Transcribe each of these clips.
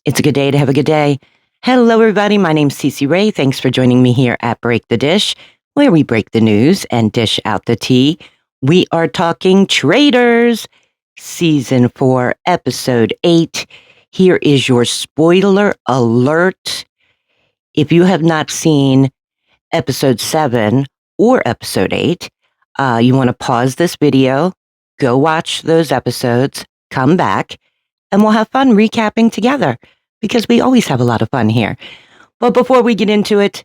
It's a good day to have a good day. Hello, everybody. My name's Cece Ray. Thanks for joining me here at Break the Dish, where we break the news and dish out the tea. We are talking Traitors, Season 4, Episode 8. Here is your spoiler alert. If you have not seen Episode 7 or Episode 8, you want to pause this video, go watch those episodes, come back, and we'll have fun recapping together because we always have a lot of fun here. But before we get into it,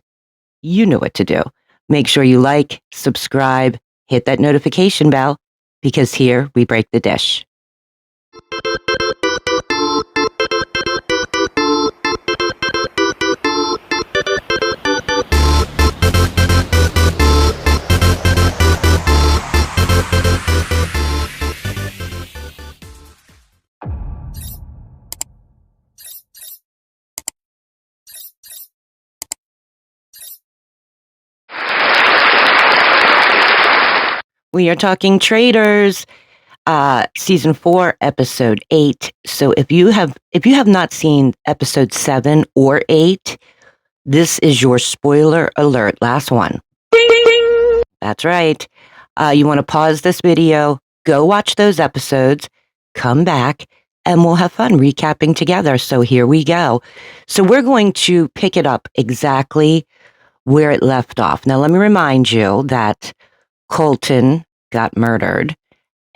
you know what to do. Make sure you like, subscribe, hit that notification bell because here we break the dish. We are talking Traitors, Season 4, Episode 8. So if you have not seen Episode 7 or 8, this is your spoiler alert. Last one. Ding, ding, ding. That's right. You want to pause this video, go watch those episodes, come back, and we'll have fun recapping together. So here we go. So we're going to pick it up exactly where it left off. Now, let me remind you that Colton got murdered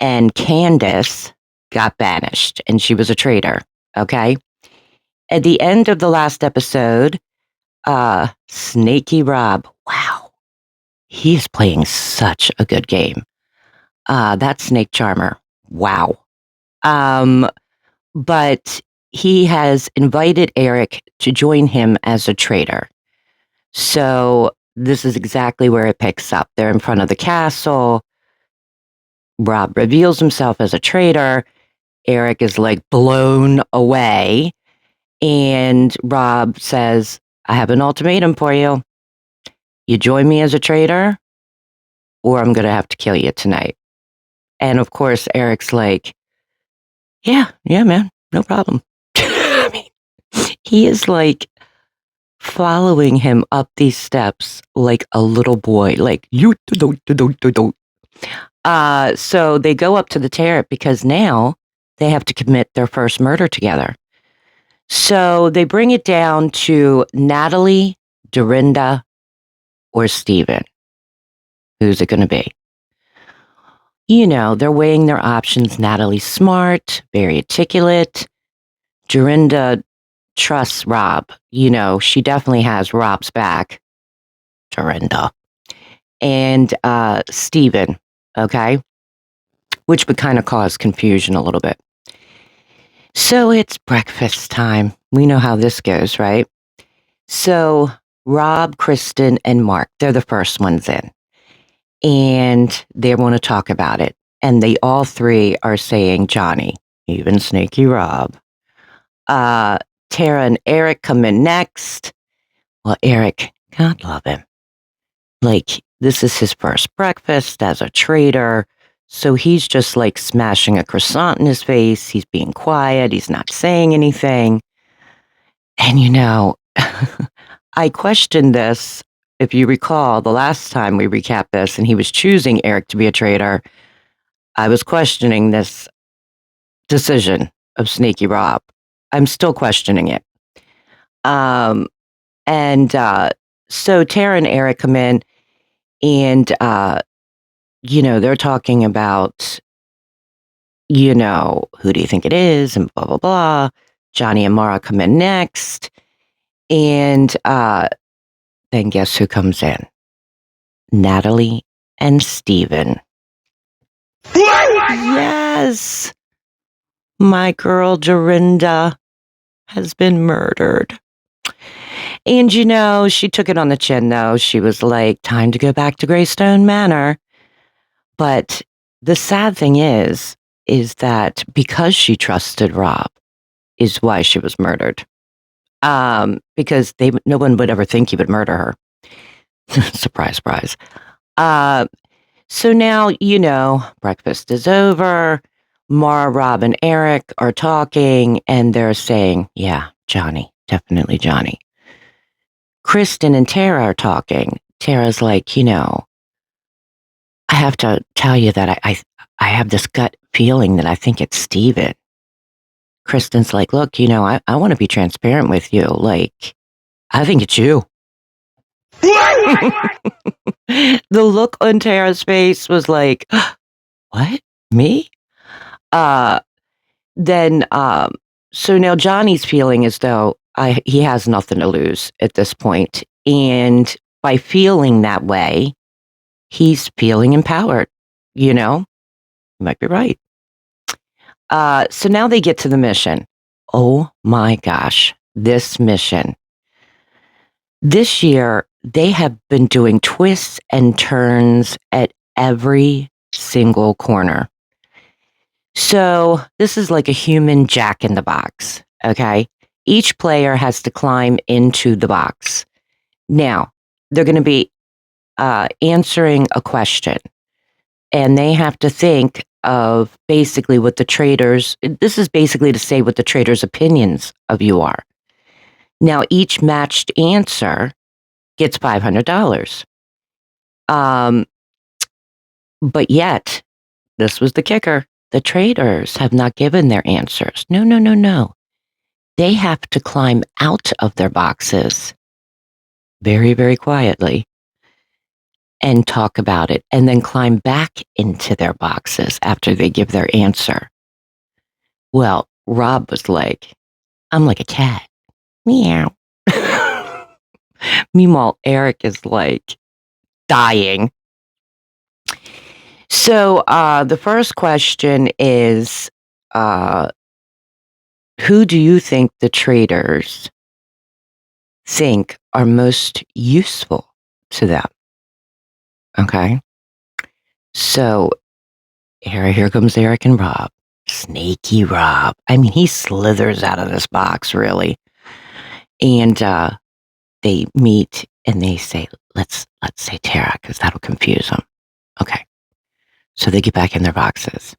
and Candace got banished, and she was a traitor, okay? At the end of the last episode, Snaky Rob, wow, he is playing such a good game. That snake charmer, wow. But he has invited Eric to join him as a traitor. So this is exactly where it picks up. They're in front of the castle. Rob reveals himself as a traitor. Eric is like blown away. And Rob says, I have an ultimatum for you. You join me as a traitor, or I'm going to have to kill you tonight. And of course, Eric's like, yeah, man, no problem. I mean, he is like following him up these steps like a little boy, like you don't. So they go up to the turret because now they have to commit their first murder together. So they bring it down to Natalie, Dorinda, or Steven. Who's it going to be? You know, they're weighing their options. Natalie's smart, very articulate. Dorinda trusts Rob. You know, she definitely has Rob's back. Dorinda. And Steven, okay? Which would kind of cause confusion a little bit. So it's breakfast time. We know how this goes, right? So Rob, Kristen, and Mark, they're the first ones in. And they want to talk about it. And they all three are saying Johnny, even Snaky Rob. Tara and Eric come in next. Well, Eric, God love him. Like, this is his first breakfast as a traitor. So he's just like smashing a croissant in his face. He's being quiet. He's not saying anything. And you know, I questioned this. If you recall, the last time we recapped this and he was choosing Eric to be a traitor, I was questioning this decision of Snaky Rob. I'm still questioning it. So Tara and Eric come in and, you know, they're talking about, you know, who do you think it is? And blah, blah, blah. Johnny and Mara come in next. And then guess who comes in? Natalie and Steven. Yes! My girl Dorinda has been murdered. And, you know, she took it on the chin, though. She was like, time to go back to Greystone Manor. But the sad thing is that because she trusted Rob is why she was murdered. Because no one would ever think he would murder her. Surprise, surprise. So now, you know, breakfast is over. Mara, Rob, and Eric are talking, and they're saying, yeah, Johnny. Definitely Johnny. Kristen and Tara are talking. Tara's like, I have to tell you that I have this gut feeling that I think it's Steven. Kristen's like, look, I want to be transparent with you. Like, I think it's you. The look on Tara's face was like, what? Me? Then, so now Johnny's feeling as though he has nothing to lose at this point. And by feeling that way, he's feeling empowered, You might be right. So now they get to the mission. Oh my gosh, this mission. This year, they have been doing twists and turns at every single corner. So this is like a human Jack in the Box, okay? Each player has to climb into the box. Now, they're going to be answering a question, and they have to think of basically what the traitors, this is basically to say what the traitors' opinions of you are. Now, each matched answer gets $500. But yet, this was the kicker. The traitors have not given their answers. No, no, no, no. They have to climb out of their boxes very, very quietly and talk about it, and then climb back into their boxes after they give their answer. Well, Rob was like, I'm like a cat. Meow. Meanwhile, Eric is like dying. So the first question is, who do you think the traitors think are most useful to them? Okay. So here comes Eric and Rob. Snaky Rob. I mean, he slithers out of this box, really. And they meet and they say, let's say Tara, because that'll confuse them. Okay. So they get back in their boxes.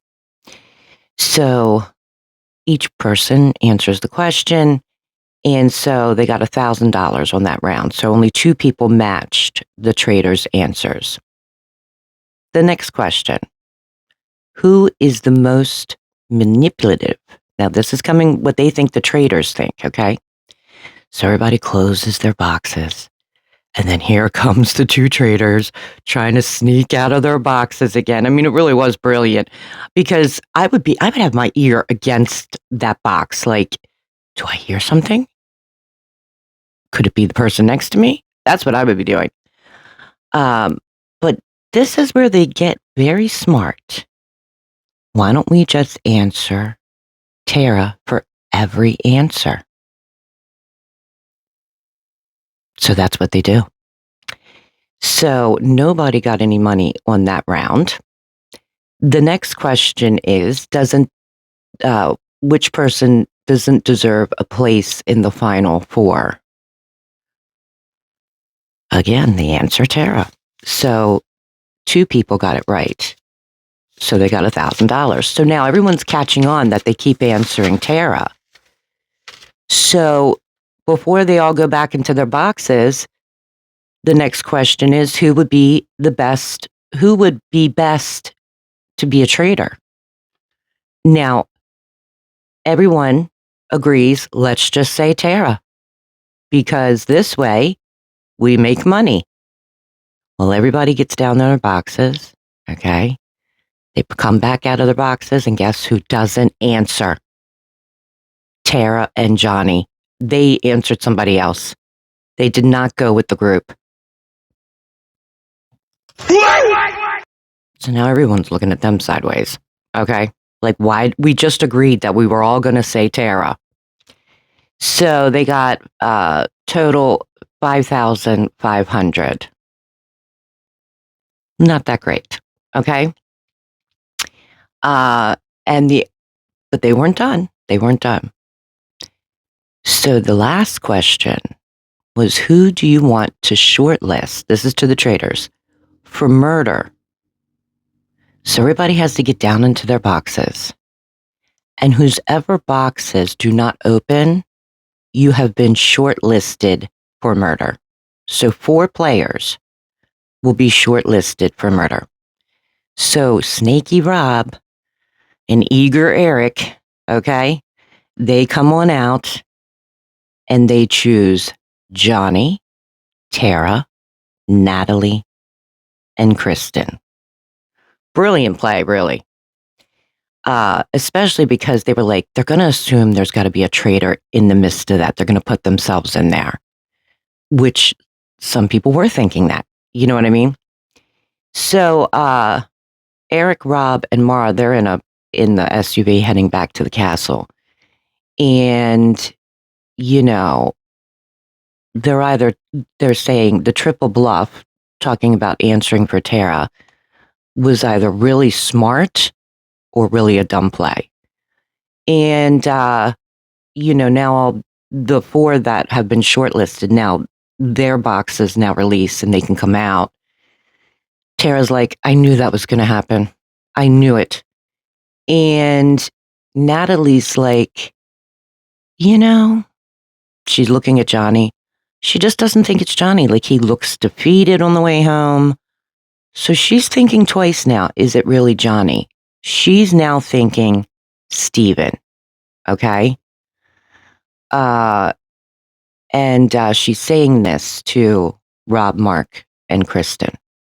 So each person answers the question. And so they got $1,000 on that round. So only 2 people matched the traitors' answers. The next question. Who is the most manipulative? Now, this is coming what they think the traitors think, okay? So everybody closes their boxes. And then here comes the 2 traitors trying to sneak out of their boxes again. I mean, it really was brilliant because I would have my ear against that box. Like, do I hear something? Could it be the person next to me? That's what I would be doing. But this is where they get very smart. Why don't we just answer Tara for every answer? So that's what they do. So nobody got any money on that round. The next question is, which person doesn't deserve a place in the final 4? Again, the answer, Tara. So 2 people got it right. So they got $1,000. So now everyone's catching on that they keep answering Tara. So before they all go back into their boxes, the next question is, who would be best to be a traitor? Now, everyone agrees, let's just say Tara, because this way we make money. Well, everybody gets down in their boxes, okay? They come back out of their boxes, and guess who doesn't answer? Tara and Johnny. They answered somebody else. They did not go with the group. So now everyone's looking at them sideways, okay? Like, why? We just agreed that we were all going to say Tara. So they got total 5,500. Not that great, okay? But they weren't done. They weren't done. So the last question was, who do you want to shortlist? This is to the traitors for murder. So everybody has to get down into their boxes. And whosever boxes do not open, you have been shortlisted for murder. So 4 players will be shortlisted for murder. So Snaky Rob and Eager Eric, okay, they come on out and they choose Johnny, Tara, Natalie, and Kristen. Brilliant play, really. Especially because they were like, they're going to assume there's got to be a traitor in the midst of that. They're going to put themselves in there, which some people were thinking that. You know what I mean? So Eric, Rob, and Mara, they're in the SUV heading back to the castle. And, you know, they're saying the triple bluff, talking about answering for Tara, was either really smart or really a dumb play. And, now all the 4 that have been shortlisted, now their boxes now released and they can come out. Tara's like, I knew that was going to happen. I knew it. And Natalie's like, she's looking at Johnny. She just doesn't think it's Johnny. Like, he looks defeated on the way home. So she's thinking twice now. Is it really Johnny? She's now thinking Steven. Okay? And she's saying this to Rob, Mark, and Kristen.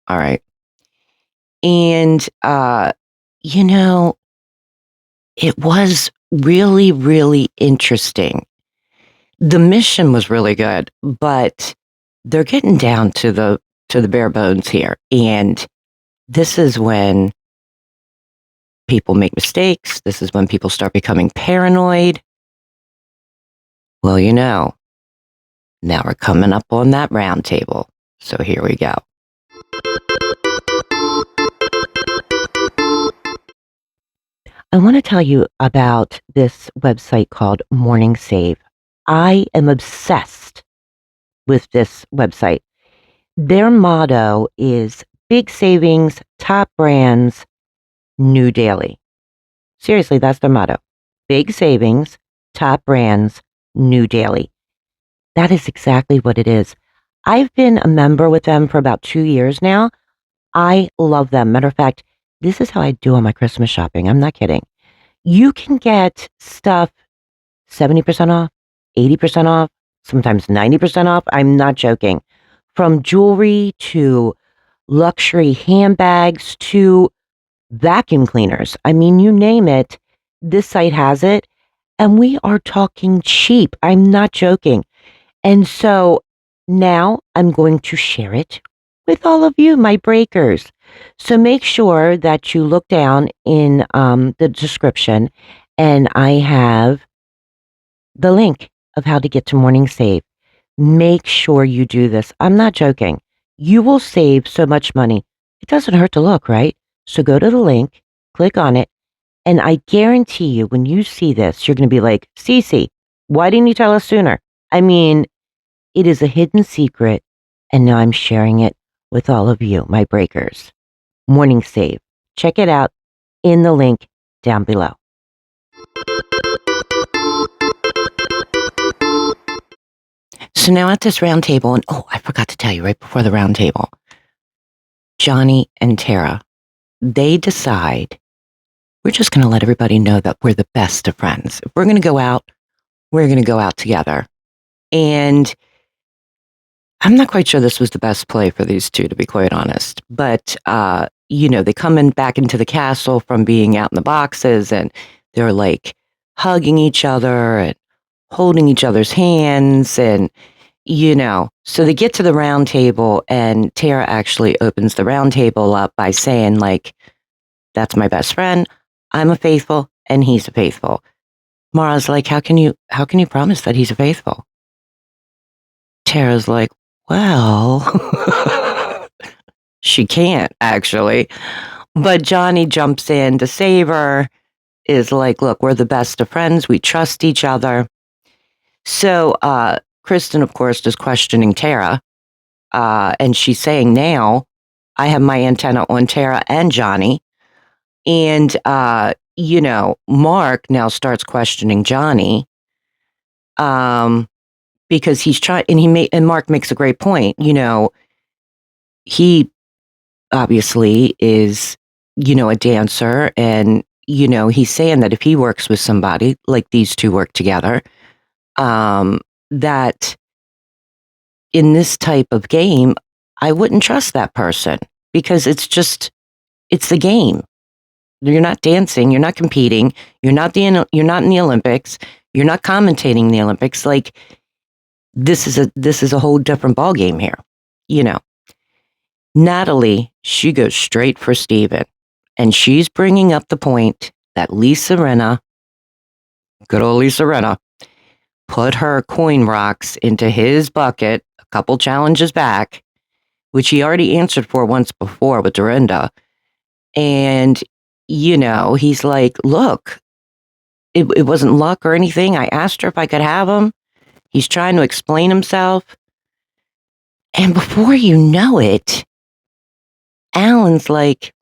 All right. And, it was really, really interesting. The mission was really good, but they're getting down to the bare bones here. And this is when people make mistakes. This is when people start becoming paranoid. Well, now we're coming up on that round table. So here we go. I want to tell you about this website called Morning Save. I am obsessed with this website. Their motto is big savings, top brands, new daily. Seriously, that's their motto. Big savings, top brands, new daily. That is exactly what it is. I've been a member with them for about 2 years now. I love them. Matter of fact, this is how I do all my Christmas shopping. I'm not kidding. You can get stuff 70% off, 80% off, sometimes 90% off. I'm not joking. From jewelry to luxury handbags to vacuum cleaners. I mean, you name it, this site has it. And we are talking cheap. I'm not joking. And so now I'm going to share it with all of you, my breakers. So make sure that you look down in the description, and I have the link of how to get to Morning Save. Make sure you do this. I'm not joking. You will save so much money. It doesn't hurt to look, right? So go to the link, click on it, and I guarantee you when you see this, you're going to be like, Cece, why didn't you tell us sooner? I mean, it is a hidden secret, and now I'm sharing it with all of you, my breakers. Morning Save. Check it out in the link down below. So now at this round table, and I forgot to tell you right before the round table, Johnny and Tara, they decide we're just going to let everybody know that we're the best of friends. If we're going to go out, we're going to go out together. And I'm not quite sure this was the best play for these two, to be quite honest. But, they come back into the castle from being out in the boxes, and they're like hugging each other and holding each other's hands. And, so they get to the round table, and Tara actually opens the round table up by saying, like, that's my best friend. I'm a faithful, and he's a faithful. Mara's like, how can you promise that he's a faithful? Tara's like, well, she can't actually. But Johnny jumps in to save her, is like, look, we're the best of friends. We trust each other. So Kristen, of course, is questioning Tara. And she's saying now, I have my antenna on Tara and Johnny. And, Mark now starts questioning Johnny. Because he's trying, and Mark makes a great point. He obviously is, a dancer, and he's saying that if he works with somebody like these two work together, that in this type of game, I wouldn't trust that person because it's the game. You're not dancing, you're not competing, you're not in the Olympics, you're not commentating the Olympics. Like this is a whole different ball game here. Natalie, she goes straight for Steven, and she's bringing up the point that Lisa Rinna, good old Lisa Rinna, put her coin rocks into his bucket a couple challenges back, which he already answered for once before with Dorinda. And, he's like, look, it wasn't luck or anything. I asked her if I could have him. He's trying to explain himself. And before you know it, Alan's like,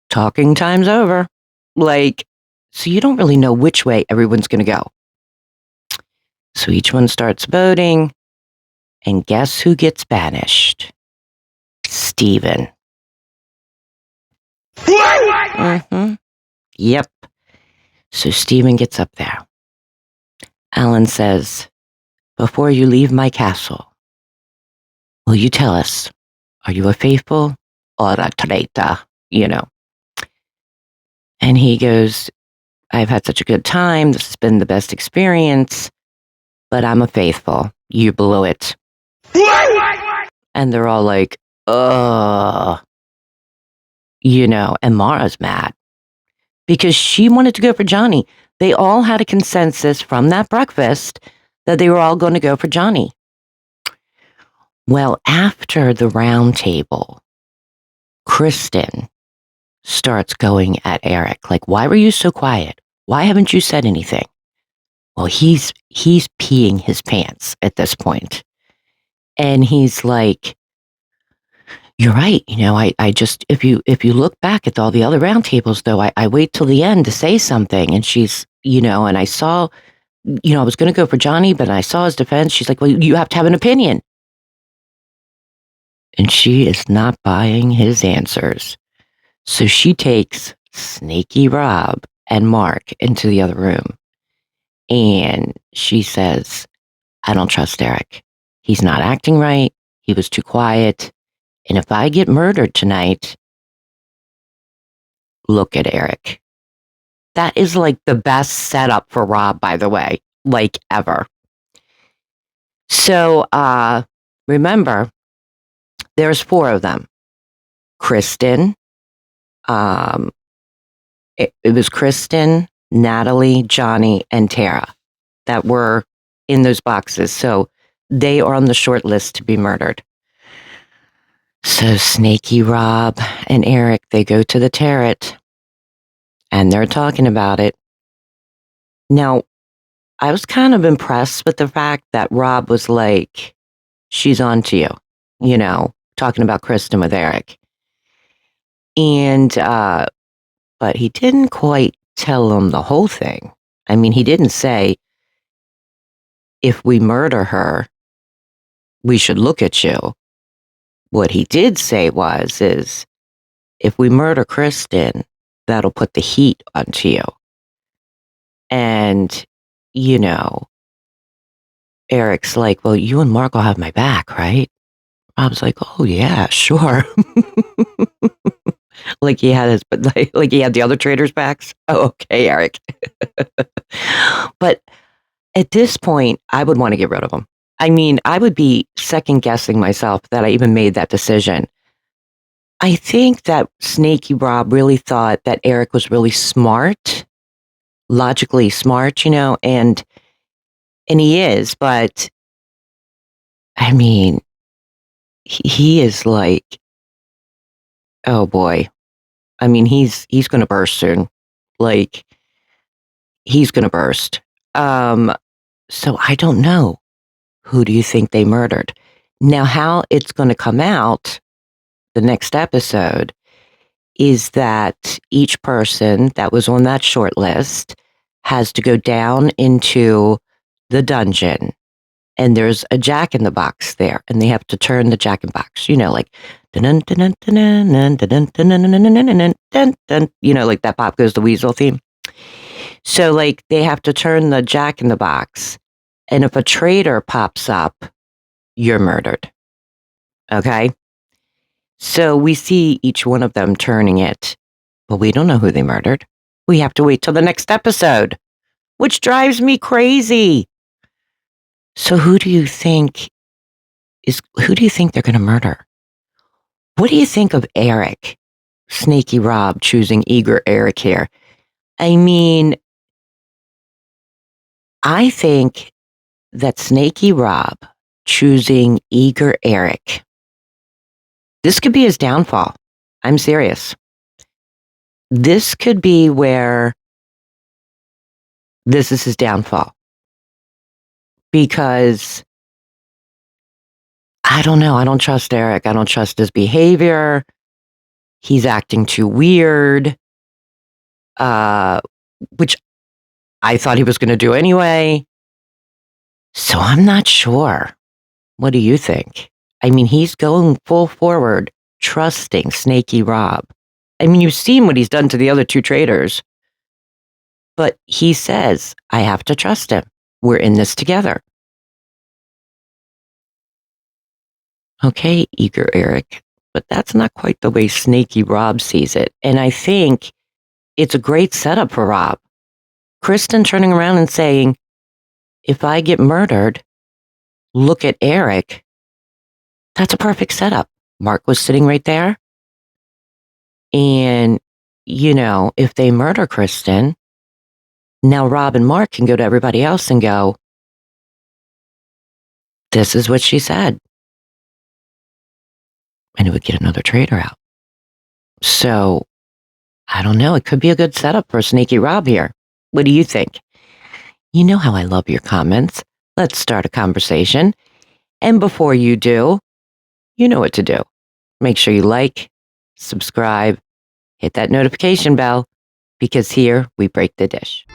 talking time's over. Like, so you don't really know which way everyone's going to go. So each one starts voting. And guess who gets banished? Steven. Mm-hmm. Yep. So Steven gets up there. Alan says, before you leave my castle, will you tell us, are you a faithful or a traitor? And he goes, I've had such a good time. This has been the best experience, but I'm a faithful. You blew it. And they're all like, ugh. And Mara's mad because she wanted to go for Johnny. They all had a consensus from that breakfast that they were all going to go for Johnny. Well, after the round table, Kristen starts going at Eric. Like, why were you so quiet? Why haven't you said anything? Well, he's peeing his pants at this point. And he's like, you're right. I just, if you look back at all the other round tables, though, I wait till the end to say something. And she's, and I saw, I was going to go for Johnny, but I saw his defense. She's like, well, you have to have an opinion. And she is not buying his answers. So she takes Snaky Rob and Mark into the other room. And she says, I don't trust Eric. He's not acting right. He was too quiet. And if I get murdered tonight, look at Eric. That is like the best setup for Rob, by the way, like ever. So remember, there's 4 of them. Kristen, it was Kristen, Natalie, Johnny, and Tara that were in those boxes. So they are on the short list to be murdered. So Snaky Rob and Eric, they go to the turret and they're talking about it. Now, I was kind of impressed with the fact that Rob was like, she's on to you, talking about Kristen with Eric. And, but he didn't quite tell him the whole thing. I mean, he didn't say, if we murder her, we should look at you. What he did say is, if we murder Kristen, that'll put the heat onto you. And, Eric's like, well, you and Mark will have my back, right? Rob's like, oh yeah, sure. like he had the other traitors' backs. Oh, okay, Eric. But at this point, I would want to get rid of him. I mean, I would be second guessing myself that I even made that decision. I think that Snaky Rob really thought that Eric was really smart, logically smart, and he is, but I mean, he is like, oh boy. I mean, he's going to burst soon. Like, he's going to burst. So I don't know. Who do you think they murdered? Now, how it's going to come out, the next episode, is that each person that was on that short list has to go down into the dungeon, and there's a jack in the box there, and they have to turn the jack in the box, like like that Pop Goes the Weasel theme. So like they have to turn the jack in the box, and if a traitor pops up, you're murdered. Okay? So we see each one of them turning it, but we don't know who they murdered. We have to wait till the next episode, which drives me crazy. So who do you think they're going to murder? What do you think of Eric, Snaky Rob, choosing eager Eric here? I mean, I think that Snaky Rob choosing eager Eric, this could be his downfall. I'm serious. This could be where this is his downfall. Because I don't know. I don't trust Eric. I don't trust his behavior. He's acting too weird, which I thought he was going to do anyway. So I'm not sure. What do you think? I mean, he's going full forward, trusting Snaky Rob. I mean, you've seen what he's done to the other two traitors. But he says, I have to trust him. We're in this together. Okay, eager Eric. But that's not quite the way Snaky Rob sees it. And I think it's a great setup for Rob. Kristen turning around and saying, if I get murdered, look at Eric. That's a perfect setup. Mark was sitting right there. And, if they murder Kristen, now Rob and Mark can go to everybody else and go, this is what she said. And it would get another traitor out. So, I don't know. It could be a good setup for Snaky Rob here. What do you think? You know how I love your comments. Let's start a conversation. And before you do, you know what to do. Make sure you like, subscribe, hit that notification bell, because here we break the dish.